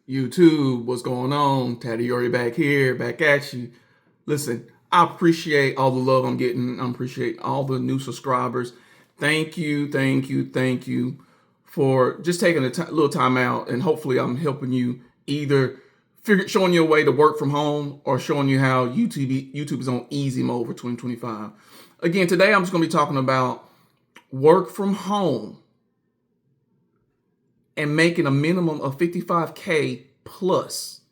YouTube, what's going on? Taddy Yori back here, back at you. Listen, I appreciate all the love I'm getting. I appreciate all the new subscribers. Thank you, thank you, thank you for just taking a little time out, and hopefully I'm helping you either showing you a way to work from home or showing you how YouTube is on easy mode for 2025. Again, today I'm just going to be talking about work from home and making a minimum of 55K plus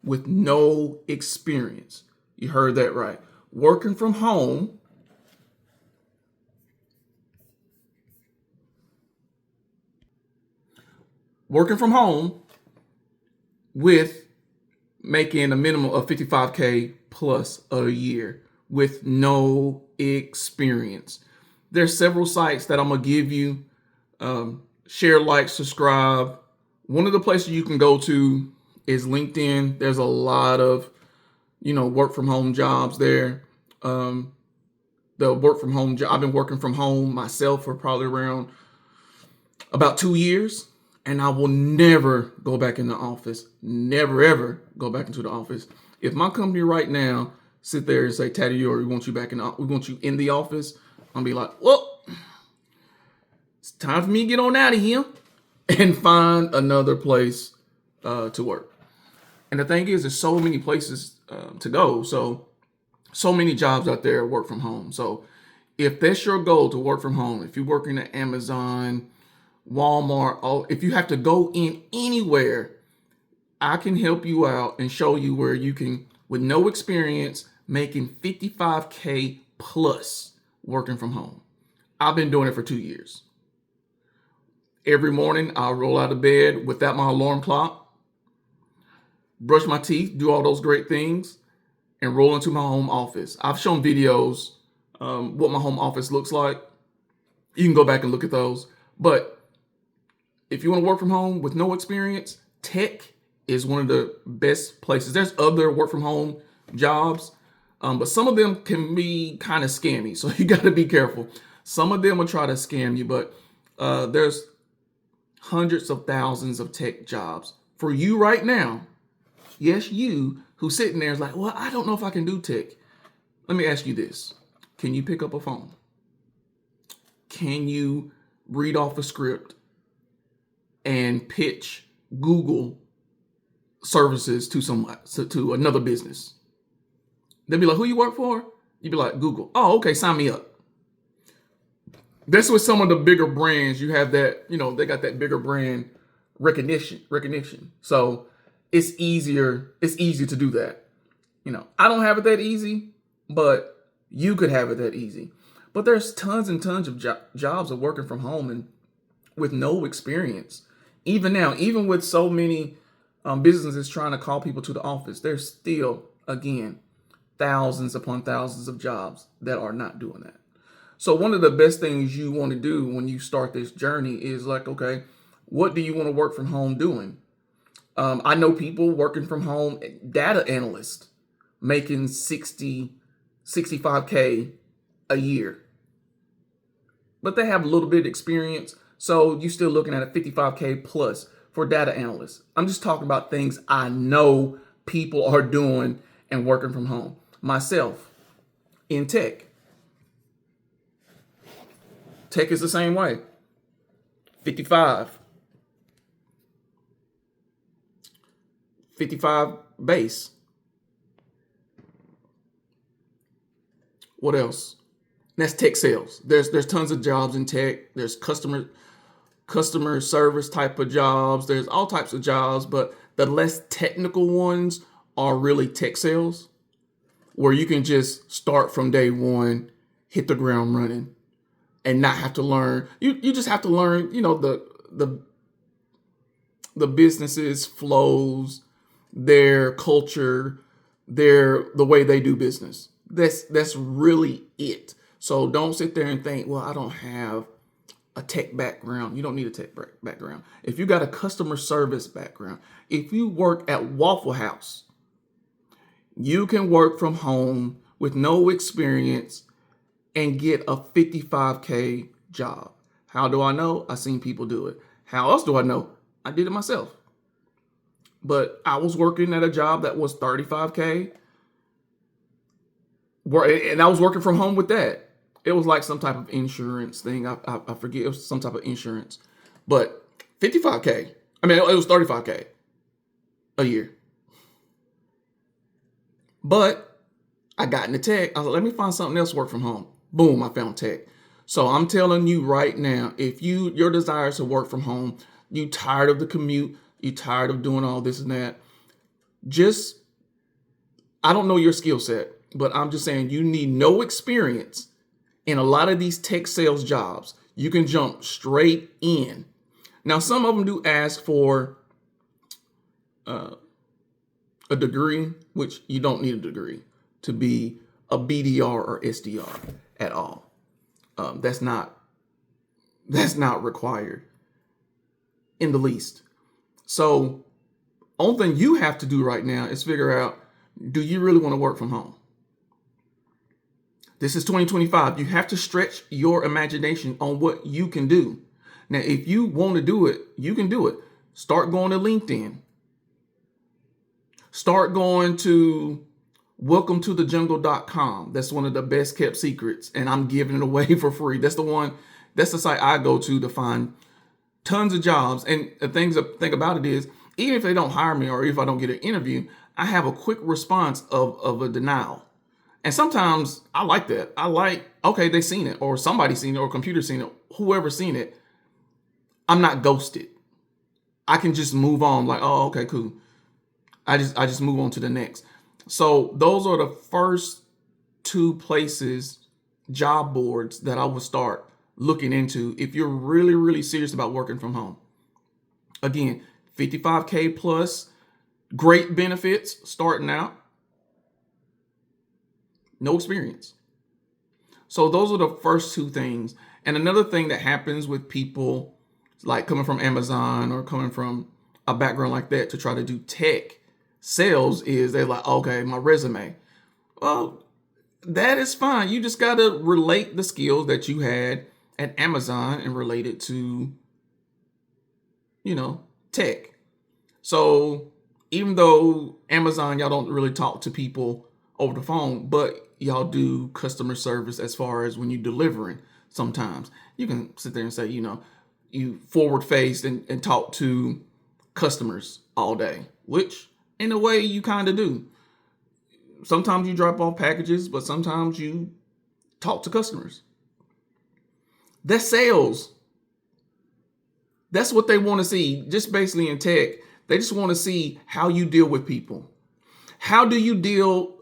with no experience. You heard that right. Working from home with making a minimum of 55K plus a year with no experience. There's several sites that I'm gonna give you. Share, like, subscribe. One of the places you can go to is LinkedIn. There's a lot of, work from home jobs there. The work from home job, I've been working from home myself for probably around about 2 years, and I will never go back in the office. Never, ever go back into the office. If my company right now sit there and say, Taddy Yori, we want you in the office, I'm gonna be like, well, it's time for me to get on out of here and find another place to work. And the thing is, there's so many places to go. So many jobs out there work from home. So if that's your goal to work from home, if you're working at Amazon, Walmart, if you have to go in anywhere, I can help you out and show you where you can, with no experience, making 55K plus working from home. I've been doing it for 2 years. Every morning, I'll roll out of bed without my alarm clock, brush my teeth, do all those great things, and roll into my home office. I've shown videos what my home office looks like. You can go back and look at those. But if you want to work from home with no experience, tech is one of the best places. There's other work from home jobs, but some of them can be kind of scammy. So you got to be careful. Some of them will try to scam you, but there's hundreds of thousands of tech jobs for you right now. Yes, you who's sitting there is like, well, I don't know if I can do tech. Let me ask you this. Can you pick up a phone? Can you read off a script and pitch Google services to another business? They'll be like, who you work for? You'd be like, Google. Oh, okay, sign me up. That's with some of the bigger brands. You have that, they got that bigger brand recognition. So it's easier to do that. I don't have it that easy, but you could have it that easy. But there's tons and tons of jobs of working from home and with no experience. Even now, even with so many businesses trying to call people to the office, there's still, again, thousands upon thousands of jobs that are not doing that. So one of the best things you want to do when you start this journey is like, okay, what do you want to work from home doing? I know people working from home, data analysts, making 65K a year. But they have a little bit of experience, so you're still looking at a 55K plus for data analysts. I'm just talking about things I know people are doing and working from home. Myself, in tech. Tech is the same way. 55 base. What else? That's tech sales. There's tons of jobs in tech. There's customer service type of jobs. There's all types of jobs, but the less technical ones are really tech sales, where you can just start from day one, hit the ground running, and not have to learn. You just have to learn, the businesses flows, their culture, the way they do business. That's really it. So don't sit there and think, well, I don't have a tech background. You don't need a tech background. If you got a customer service background, if you work at Waffle House, you can work from home with no experience and get a 55K job. How do I know? I've seen people do it. How else do I know? I did it myself. but I was working at a job that was 35K, and I was working from home with that. It was like some type of insurance thing. I forget. It was some type of insurance, but 55K. I mean, it was 35K a year. But I got into tech. I was like, let me find something else to work from home. Boom, I found tech. So I'm telling you right now, if your desire is to work from home, you tired of the commute, you tired of doing all this and that, just, I don't know your skill set, but I'm just saying you need no experience in a lot of these tech sales jobs. You can jump straight in. Now, some of them do ask for a degree, which you don't need a degree to be a BDR or SDR at all. That's not required in the least. So, only thing you have to do right now is figure out, do you really want to work from home? This is 2025. You have to stretch your imagination on what you can do. Now, if you want to do it, you can do it. Start going to LinkedIn. Start going to welcometothejungle.com. That's one of the best kept secrets, and I'm giving it away for free. That's the site I go to find tons of jobs. And the thing about it is, even if they don't hire me or if I don't get an interview, I have a quick response of a denial. And sometimes I like that. I like, okay, they seen it, or somebody seen it, or computer seen it, whoever seen it. I'm not ghosted. I can just move on, like, oh, okay, cool. I just move on to the next. So those are the first two places, job boards, that I would start looking into if you're really, really serious about working from home. Again, 55K plus, great benefits starting out, no experience. So those are the first two things. And another thing that happens with people like coming from Amazon or coming from a background like that to try to do tech sales is they're like, okay, my resume. Well, that is fine. You just got to relate the skills that you had at Amazon and relate it to, tech. So even though Amazon, y'all don't really talk to people over the phone, but y'all do customer service as far as when you're delivering. Sometimes you can sit there and say, you forward faced and talk to customers all day, which in a way you kind of do. Sometimes you drop off packages, but sometimes you talk to customers. That's sales. That's what they want to see. Just basically in tech, they just want to see how you deal with people. How do you deal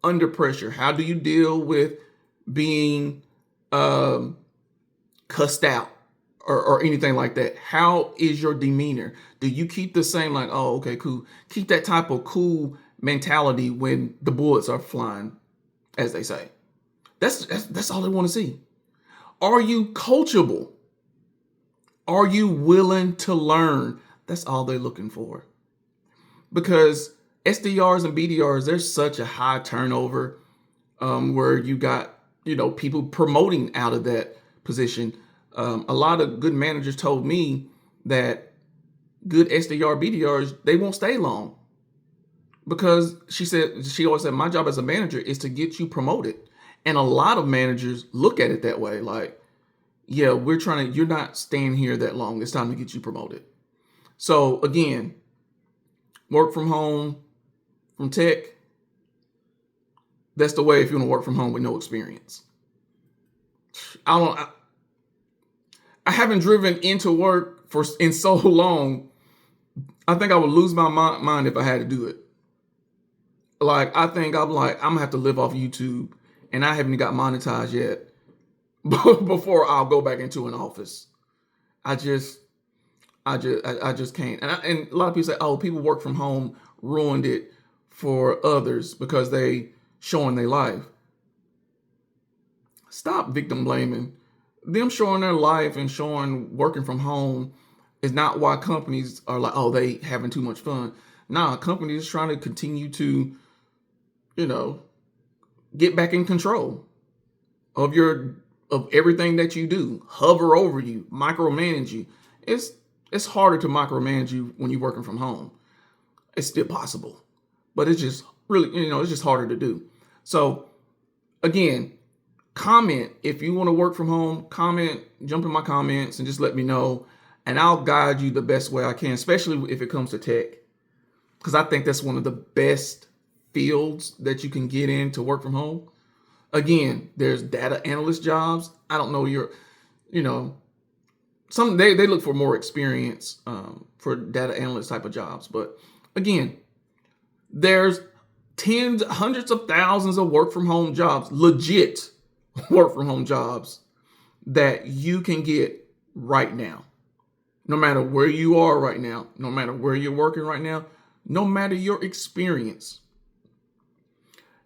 under pressure? How do you deal with being cussed out or anything like that? How is your demeanor? Do you keep the same, like, oh, okay, cool. Keep that type of cool mentality when the bullets are flying, as they say. That's all they want to see. Are you coachable? Are you willing to learn? That's all they're looking for. Because SDRs and BDRs, there's such a high turnover where you got, people promoting out of that position. A lot of good managers told me that good SDR, BDRs, they won't stay long. Because she always said, my job as a manager is to get you promoted. And a lot of managers look at it that way. Like, yeah, you're not staying here that long. It's time to get you promoted. So again, work from home, from tech, that's the way if you want to work from home with no experience. I haven't driven into work in so long. I think I would lose my mind if I had to do it. Like, I think I'm gonna have to live off YouTube, and I haven't got monetized yet before I'll go back into an office. I just can't. And a lot of people say, oh, people work from home ruined it for others because they showing their life. Stop victim blaming. Them showing their life and showing working from home is not why companies are like, oh, they having too much fun. Nah, companies trying to continue to, get back in control of everything that you do, hover over you, micromanage you. It's harder to micromanage you when you're working from home. It's still possible, but it's just really, it's just harder to do. So again, comment if you want to work from home. Comment, jump in my comments and just let me know, and I'll guide you the best way I can, especially if it comes to tech, because I think that's one of the best fields that you can get in to work from home. Again, there's data analyst jobs. I don't know some they look for more experience for data analyst type of jobs, but again, there's tens, hundreds of thousands of work from home jobs, legit work from home jobs that you can get right now. No matter where you are right now, no matter where you're working right now, no matter your experience.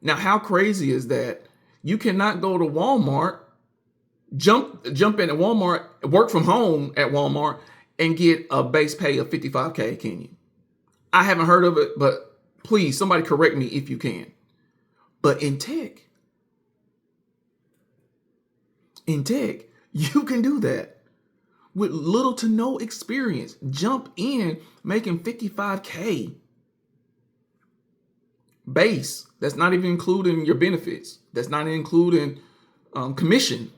Now, how crazy is that? You cannot go to Walmart, jump in at Walmart, work from home at Walmart, and get a base pay of $55K, can you? I haven't heard of it, but please, somebody correct me if you can. But in tech, you can do that with little to no experience. Jump in making $55K base. That's not even including your benefits. That's not including commission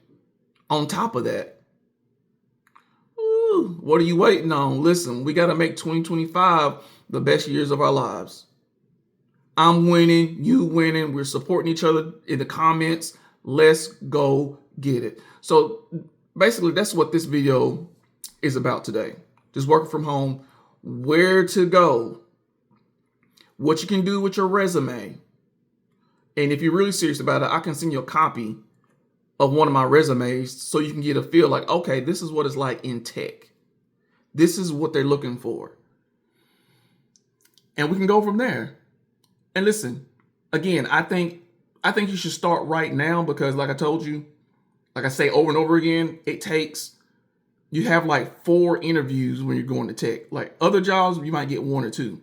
on top of that. Ooh, what are you waiting on? Listen, we got to make 2025 the best years of our lives. I'm winning, you winning. We're supporting each other in the comments. Let's go get it. So basically, that's what this video is about today. Just working from home, where to go, what you can do with your resume. And if you're really serious about it, I can send you a copy of one of my resumes so you can get a feel like, okay, this is what it's like in tech. This is what they're looking for. And we can go from there. And listen, again, I think you should start right now because like I told you, like I say over and over again, you have like 4 interviews when you're going to tech. Like other jobs, you might get 1 or 2.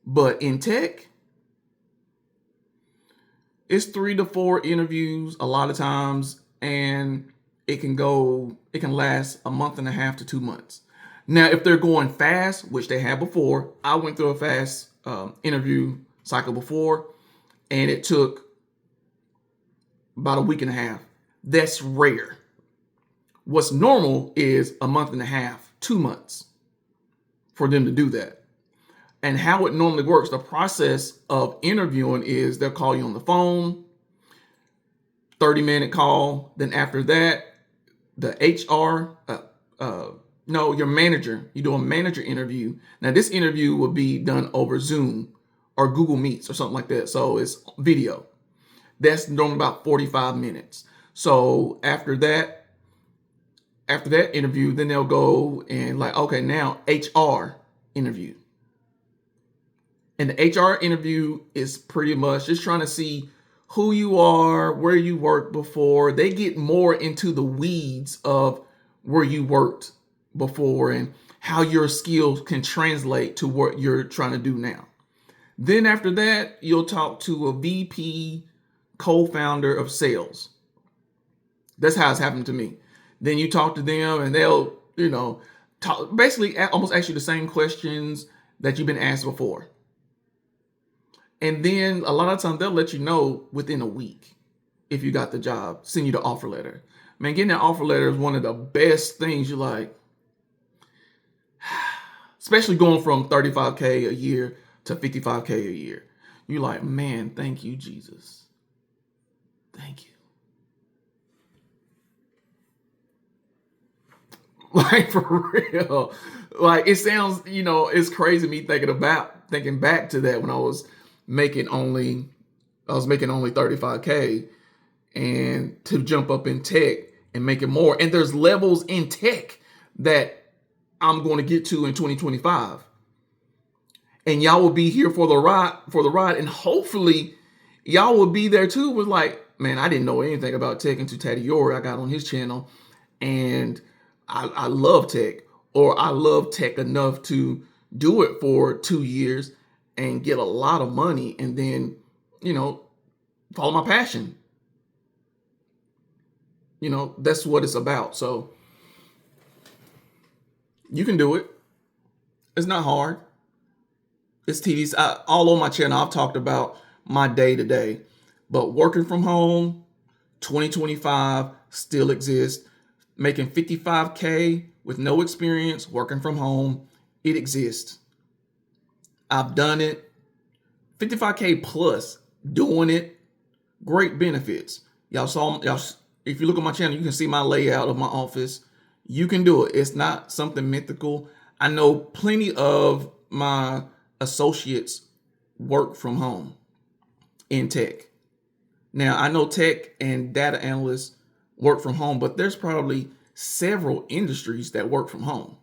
But in tech, it's 3 to 4 interviews a lot of times, and it can last a month and a half to 2 months. Now, if they're going fast, which they have before, I went through a fast interview cycle before, and it took about a week and a half. That's rare. What's normal is a month and a half, 2 months for them to do that. And how it normally works, the process of interviewing is they'll call you on the phone, 30-minute call. Then after that, the HR, your manager, you do a manager interview. Now this interview will be done over Zoom or Google Meets or something like that. So it's video. That's normally about 45 minutes. So after that interview, then they'll go and like, okay, now HR interview. And the HR interview is pretty much just trying to see who you are, where you worked before. They get more into the weeds of where you worked before and how your skills can translate to what you're trying to do now. Then after that, you'll talk to a VP, co-founder of sales. That's how it's happened to me. Then you talk to them and they'll, basically almost ask you the same questions that you've been asked before. And then a lot of times they'll let you know within a week if you got the job, send you the offer letter. Man, getting that offer letter is one of the best things. You're like, especially going from 35K a year to 55K a year. You're like, man, thank you, Jesus. Thank you. Like for real. Like it sounds, it's crazy me thinking back to that when I was making only 35K and to jump up in tech and make it more. And there's levels in tech that I'm going to get to in 2025. And y'all will be here for the ride. And hopefully y'all will be there too with like, man, I didn't know anything about tech until Taddy Yori I got on his channel. And I love tech, or I love tech enough to do it for 2 years and get a lot of money and then, follow my passion. That's what it's about. So you can do it. It's not hard. It's tedious. All on my channel, I've talked about my day to day, but working from home, 2025 still exists. Making 55K with no experience, working from home, it exists. I've done it. 55K plus, doing it, great benefits. Y'all saw, y'all, if you look at my channel, you can see my layout of my office. You can do it. It's not something mythical. I know plenty of my associates work from home in tech. Now, I know tech and data analysts work from home, but there's probably several industries that work from home.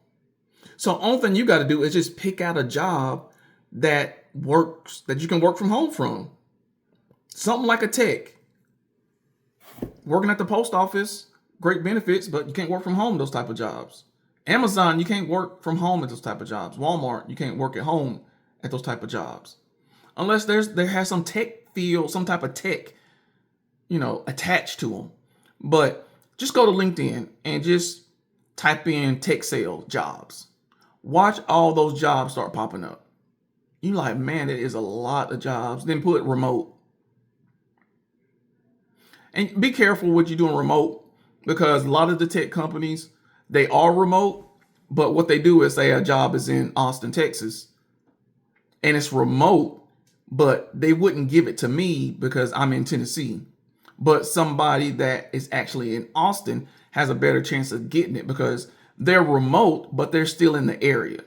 So only thing you got to do is just pick out a job that works, that you can work from home from. Something like a tech. Working at the post office, great benefits, but you can't work from home those type of jobs. Amazon, you can't work from home at those type of jobs. Walmart, you can't work at home at those type of jobs. Unless there has some tech field, some type of tech, attached to them. But just go to LinkedIn and just type in tech sales jobs. Watch all those jobs start popping up. You like, man, there is a lot of jobs. Then put remote. And be careful what you're doing remote, because a lot of the tech companies, they are remote, but what they do is say a job is in Austin, Texas, and it's remote, but they wouldn't give it to me because I'm in Tennessee. But somebody that is actually in Austin has a better chance of getting it because they're remote, but they're still in the area.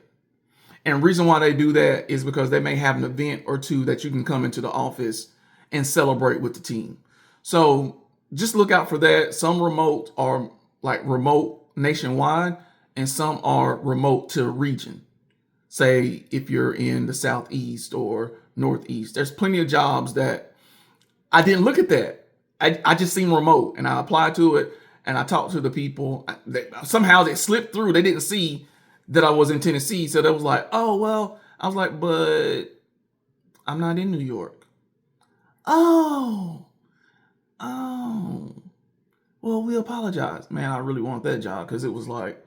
And the reason why they do that is because they may have an event or two that you can come into the office and celebrate with the team. So just look out for that. Some remote are like remote nationwide, and some are remote to region. Say if you're in the Southeast or Northeast, there's plenty of jobs that I didn't look at that. I just seen remote and I applied to it and I talked to the people. Somehow they slipped through. They didn't see that I was in Tennessee. So they was like, oh, well, I was like, but I'm not in New York. Oh, well, we apologize. Man, I really want that job because it was like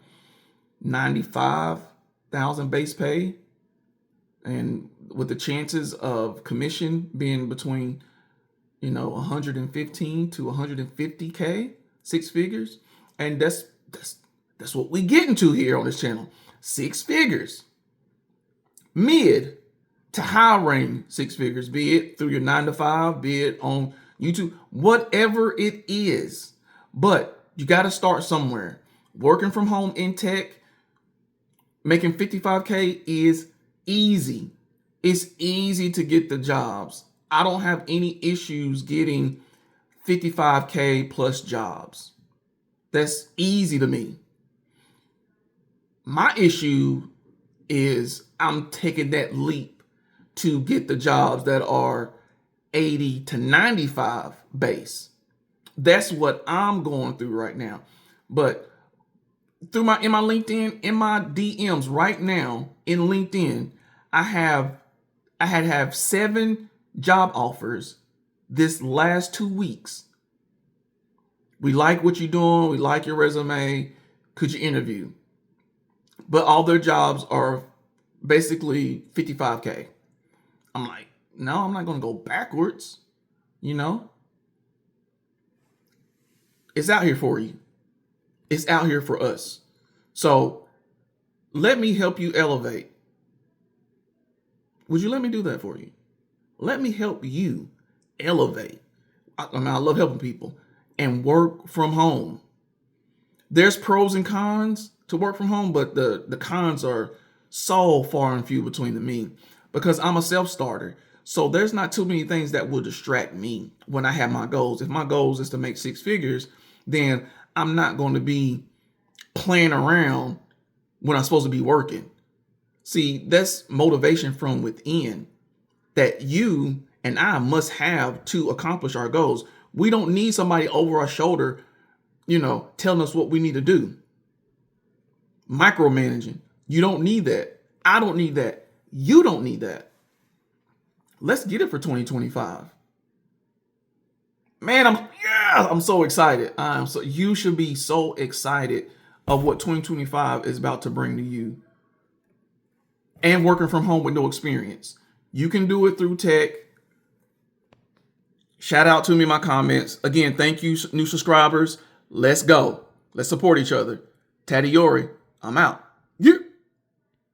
95,000 base pay. And with the chances of commission being between 115 to 150K, 6 figures. And that's what we get into here on this channel. 6 figures. Mid to high range 6 figures, be it through your 9 to 5, be it on YouTube, whatever it is. But you got to start somewhere. Working from home in tech, making 55K is easy. It's easy to get the jobs. I don't have any issues getting 55K plus jobs. That's easy to me. My issue is I'm taking that leap to get the jobs that are 80 to 95 base. That's what I'm going through right now. But in my LinkedIn, in my DMs right now in LinkedIn, I have 7 job offers this last 2 weeks. We like what you're doing. We like your resume. Could you interview? But all their jobs are basically 55K. I'm like, no, I'm not going to go backwards. It's out here for you. It's out here for us. So let me help you elevate. Would you let me do that for you? Let me help you elevate. I love helping people and work from home. There's pros and cons to work from home, but the cons are so far and few between to me because I'm a self-starter. So there's not too many things that will distract me when I have my goals. If my goals is to make 6 figures, then I'm not going to be playing around when I'm supposed to be working. See, that's motivation from within that you and I must have to accomplish our goals. We don't need somebody over our shoulder, telling us what we need to do. Micromanaging. You don't need that. I don't need that. You don't need that. Let's get it for 2025. Man, I'm so excited. You should be so excited of what 2025 is about to bring to you. And working from home with no experience. You can do it through tech. Shout out to me in my comments. Again, thank you, new subscribers. Let's go. Let's support each other. Taddy Yori, I'm out. Yeah.